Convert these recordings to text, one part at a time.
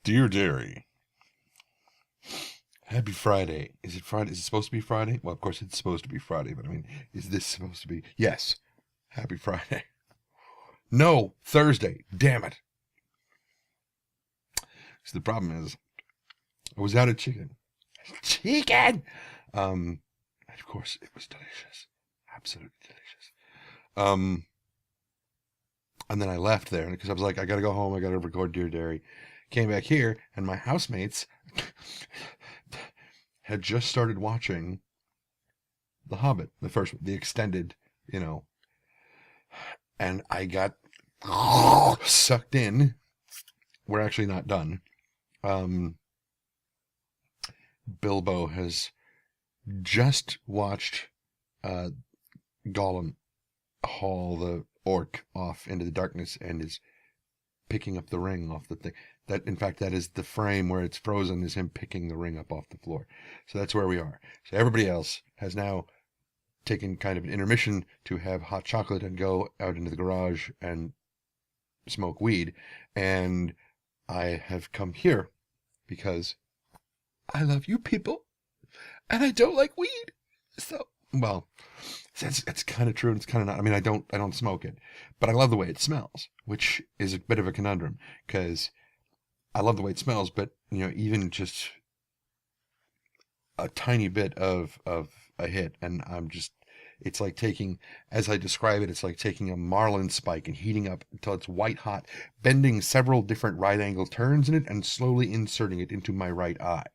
Dear Derry, happy Friday. Is it Friday? Is it supposed to be Friday? Well, of course it's supposed to be Friday, but I mean, is this supposed to be? Yes. Happy Friday. No, Thursday. Damn it. So the problem is, I was out of chicken. Chicken! And of course, it was delicious. Absolutely delicious. Um, and then I left there because I was like, I gotta go home. I gotta record Dear Derry. Came back here, and my housemates had just started watching The Hobbit, the extended, you know, and I got sucked in. We're actually not done. Um, Bilbo has just watched uh, Gollum haul the orc off into the darkness and is picking up the ring off the thing. That, in fact, that is the frame where it's frozen, is him picking the ring up off the floor. So that's where we are. So everybody else has now taken kind of an intermission to have hot chocolate and go out into the garage and smoke weed. And I have come here because I love you people and I don't like weed. So, well, that's kind of true and it's kind of not. I mean, I don't smoke it, but I love the way it smells, which is a bit of a conundrum because I love the way it smells, but even just a tiny bit of a hit, and it's like taking, as I describe it, it's like taking a marlin spike and heating up until it's white hot, bending several different right angle turns in it, and slowly inserting it into my right eye.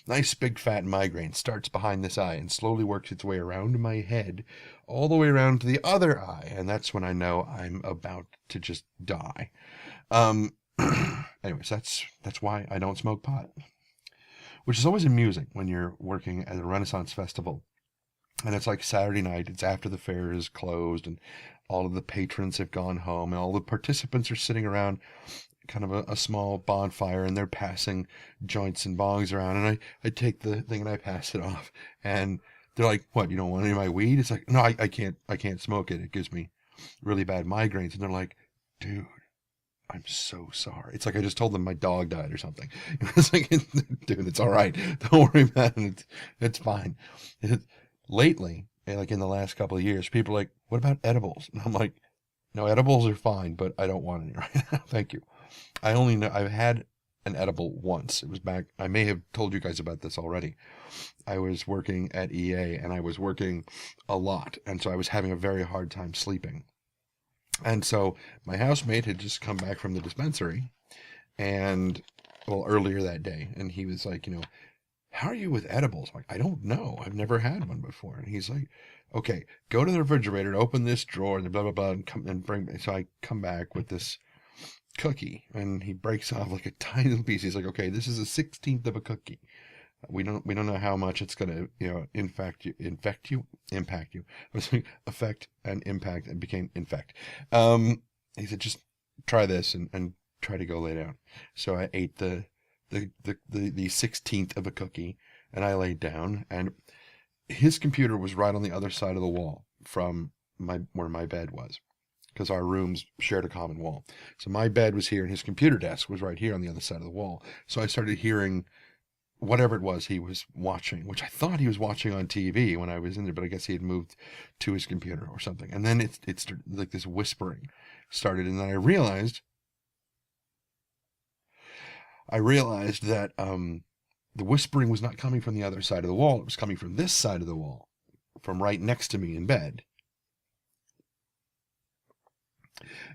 Nice big fat migraine starts behind this eye and slowly works its way around my head, all the way around to the other eye, and that's when I know I'm about to just die. Um, anyways, that's why I don't smoke pot, which is always amusing when you're working at a Renaissance festival. And it's like Saturday night, it's after the fair is closed, and all of the patrons have gone home, and all the participants are sitting around kind of a small bonfire, and they're passing joints and bongs around. And I take the thing and I pass it off. And they're like, "What, you don't want any of my weed?" It's like, "No, I can't smoke it. It gives me really bad migraines." And they're like, "Dude, I'm so sorry." It's like I just told them my dog died or something. It's like, "Dude, it's all right. Don't worry about it. It's fine." It, lately, like in the last couple of years, people are like, "What about edibles?" And I'm like, "No, edibles are fine, but I don't want any right now. Thank you." I only know I've had an edible once. It was back, I may have told you guys about this already. I was working at EA and I was working a lot. And so I was having a very hard time sleeping. And so my housemate had just come back from the dispensary and, well, earlier that day. And he was like, "How are you with edibles?" I'm like, "I don't know. I've never had one before." And he's like, "Okay, go to the refrigerator and open this drawer and blah, blah, blah, and come and bring me." So I come back with this cookie and he breaks off like a tiny little piece. He's like, "Okay, this is a 16th of a cookie. We don't know how much it's gonna, impact you." I was like, affect and impact and became infect. He said, "Just try this and try to go lay down." So I ate the 16th of a cookie and I laid down, and his computer was right on the other side of the wall from where my bed was, because our rooms shared a common wall. So my bed was here and his computer desk was right here on the other side of the wall. So I started hearing whatever it was he was watching, which I thought he was watching on TV when I was in there, but I guess he had moved to his computer or something. And then it started, like this whispering started, and then I realized that the whispering was not coming from the other side of the wall. It was coming from this side of the wall, from right next to me in bed.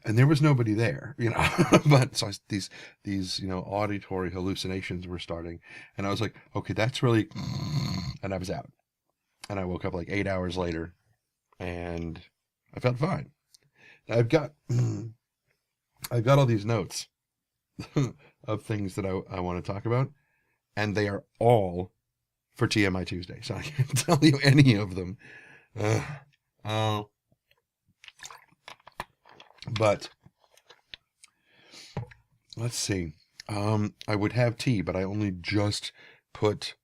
And there was nobody there, but so these auditory hallucinations were starting, and I was like, "Okay, that's really," and I was out, and I woke up like 8 hours later, and I felt fine. I've got I've got all these notes of things that I want to talk about, and they are all for TMI Tuesday, so I can't tell you any of them. Uh, uh, but let's see. I would have tea, but I only just put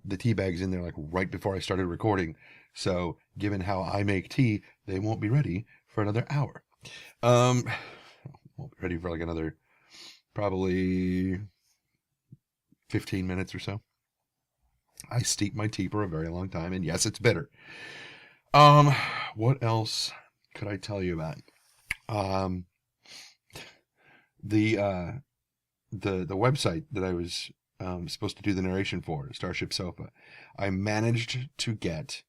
the tea bags in there like right before I started recording. So, given how I make tea, they won't be ready for another hour. Um, won't be ready for like another probably 15 minutes or so. I steep my tea for a very long time, and yes, it's bitter. What else could I tell you about? Um, the website that I was supposed to do the narration for, Starship Sofa, I managed to get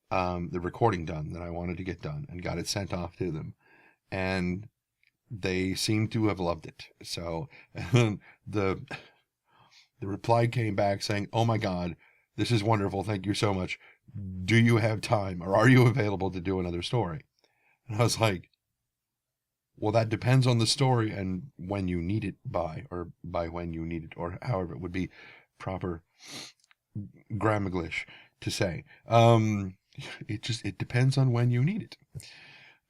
the recording done that I wanted to get done, and got it sent off to them, and they seem to have loved it. So the reply came back saying, "Oh my God, this is wonderful. Thank you so much. Do you have time, or are you available to do another story?" And I was like, well, that depends on the story and when you need it by, or by when you need it, or however it would be proper grammaglish to say. It depends on when you need it.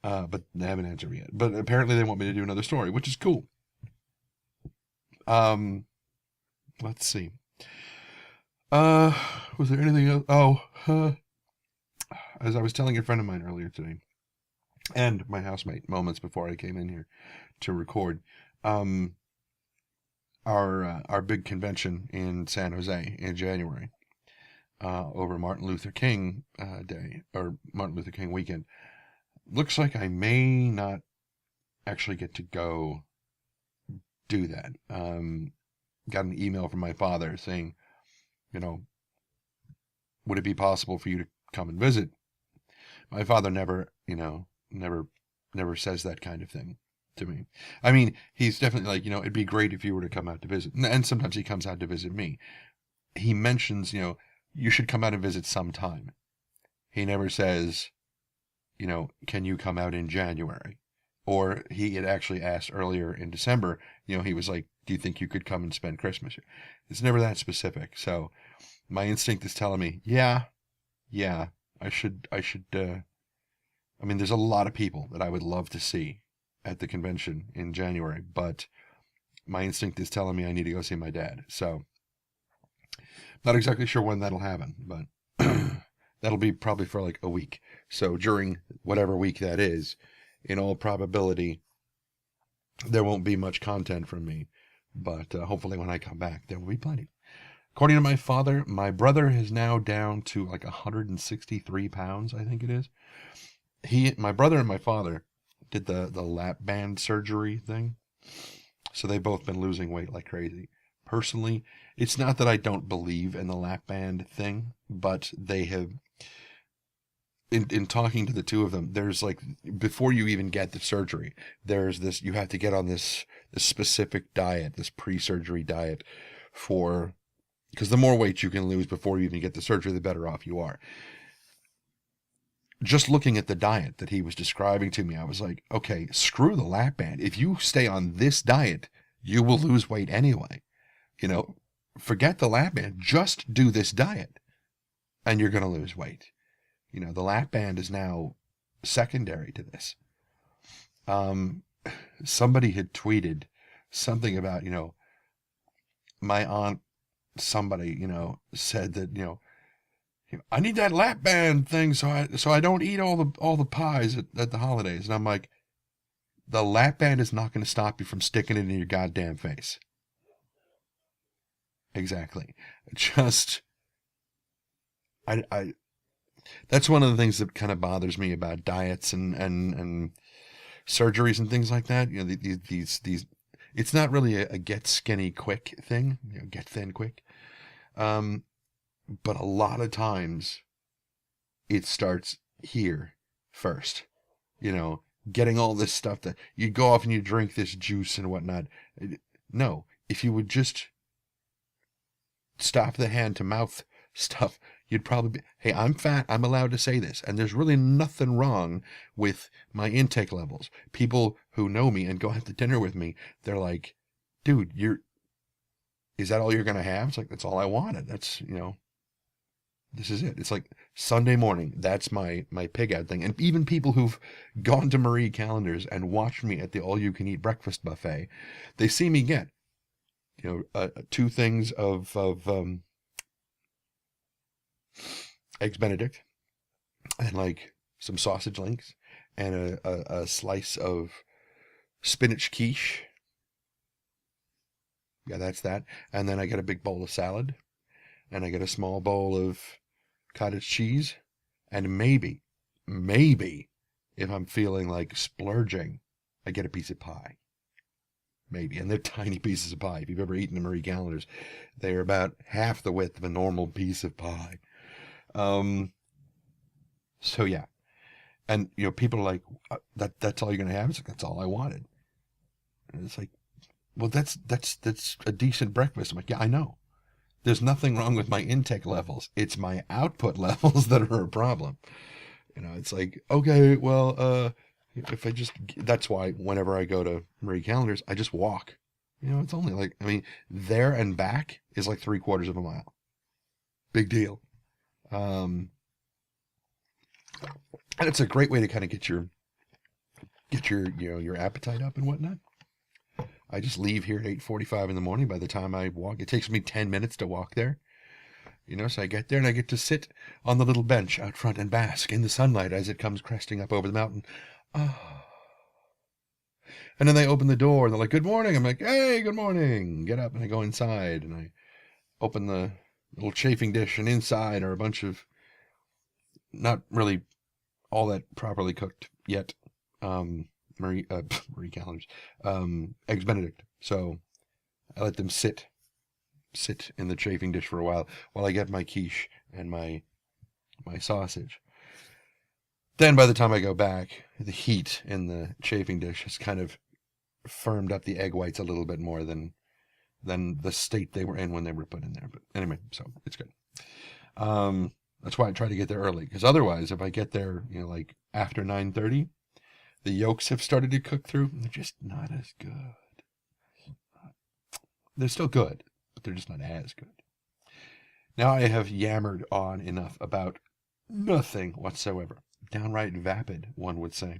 But they haven't answered yet. But apparently they want me to do another story, which is cool. Let's see. Was there anything else? Oh, as I was telling a friend of mine earlier today, and my housemate moments before I came in here to record, our big convention in San Jose in January, over Martin Luther King Day, or Martin Luther King weekend. Looks like I may not actually get to go do that. Got an email from my father saying, would it be possible for you to come and visit? My father never says that kind of thing to me. I mean, he's definitely like, it'd be great if you were to come out to visit. And sometimes he comes out to visit me. He mentions, you should come out and visit sometime. He never says, can you come out in January? Or he had actually asked earlier in December, he was like, do you think you could come and spend Christmas here? It's never that specific. So my instinct is telling me, yeah, I should, I mean, there's a lot of people that I would love to see at the convention in January, but my instinct is telling me I need to go see my dad. So not exactly sure when that'll happen, but that'll be probably for like a week. So during whatever week that is, in all probability, there won't be much content from me, but hopefully when I come back, there will be plenty. According to my father, my brother is now down to like 163 pounds, I think it is. My brother and my father did the lap band surgery thing. So they've both been losing weight like crazy. Personally, it's not that I don't believe in the lap band thing, but they have, in talking to the two of them, there's like, before you even get the surgery, there's this, you have to get on this specific diet, this pre-surgery diet because the more weight you can lose before you even get the surgery, the better off you are. Just looking at the diet that he was describing to me, I was like, okay, screw the lap band. If you stay on this diet, you will lose weight anyway. Forget the lap band. Just do this diet, and you're going to lose weight. The lap band is now secondary to this. Somebody had tweeted something about, my aunt, somebody, said that, I need that lap band thing so I don't eat all the pies at the holidays. And I'm like, the lap band is not going to stop you from sticking it in your goddamn face. Exactly. Just, I that's one of the things that kind of bothers me about diets and surgeries and things like that. These it's not really a get skinny quick thing, get thin quick. But a lot of times it starts here first, getting all this stuff that you go off and you drink this juice and whatnot. No, if you would just stop the hand to mouth stuff, you'd probably be, hey, I'm fat, I'm allowed to say this. And there's really nothing wrong with my intake levels. People who know me and go out to dinner with me, they're like, dude, is that all you're going to have? It's like, that's all I wanted. That's, this is it. It's like Sunday morning. That's my pig out thing. And even people who've gone to Marie Callender's and watched me at the all-you-can-eat breakfast buffet, they see me get, 2 things of eggs Benedict and like some sausage links and a slice of spinach quiche. Yeah, that's that. And then I get a big bowl of salad, and I get a small bowl of cottage cheese, and maybe, if I'm feeling like splurging, I get a piece of pie. Maybe. And they're tiny pieces of pie. If you've ever eaten the Marie Callender's, they're about half the width of a normal piece of pie. So yeah. And, people are like, that's all you're going to have? It's like, that's all I wanted. And it's like, well, that's a decent breakfast. I'm like, yeah, I know. There's nothing wrong with my intake levels. It's my output levels that are a problem. It's like, okay, well, if I just, that's why whenever I go to Marie Callender's, I just walk. It's only like, there and back is like 3/4 of a mile. Big deal. And it's a great way to kind of get your your appetite up and whatnot. I just leave here at 8:45 in the morning. By the time I walk, it takes me 10 minutes to walk there. So I get there and I get to sit on the little bench out front and bask in the sunlight as it comes cresting up over the mountain. Ah. And then they open the door and they're like, good morning. I'm like, hey, good morning. Get up. And I go inside and I open the little chafing dish, and inside are a bunch of not really all that properly cooked yet Marie Callender's eggs Benedict. So I let them sit in the chafing dish for a while I get my quiche and my sausage. Then by the time I go back, the heat in the chafing dish has kind of firmed up the egg whites a little bit more than the state they were in when they were put in there. But anyway, so it's good. That's why I try to get there early, because otherwise, if I get there, like after 9:30, the yolks have started to cook through. They're just not as good. They're still good, but they're just not as good. Now I have yammered on enough about nothing whatsoever. Downright vapid, one would say.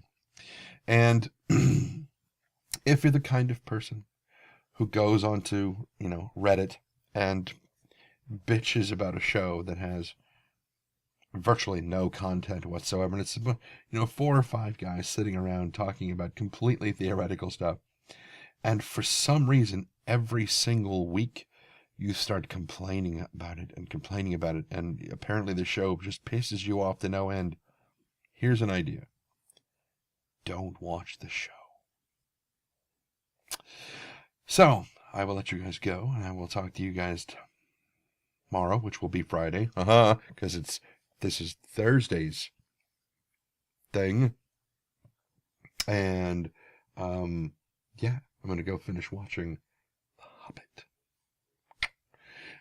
And if you're the kind of person who goes onto, Reddit and bitches about a show that has virtually no content whatsoever, and it's 4 or 5 guys sitting around talking about completely theoretical stuff, and for some reason every single week you start complaining about it, and apparently the show just pisses you off to no end. Here's an idea: don't watch the show. So I will let you guys go, and I will talk to you guys tomorrow, which will be Friday, because this is Thursday's thing. And yeah, I'm gonna go finish watching The Hobbit.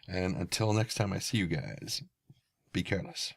And until next time I see you guys, be careless.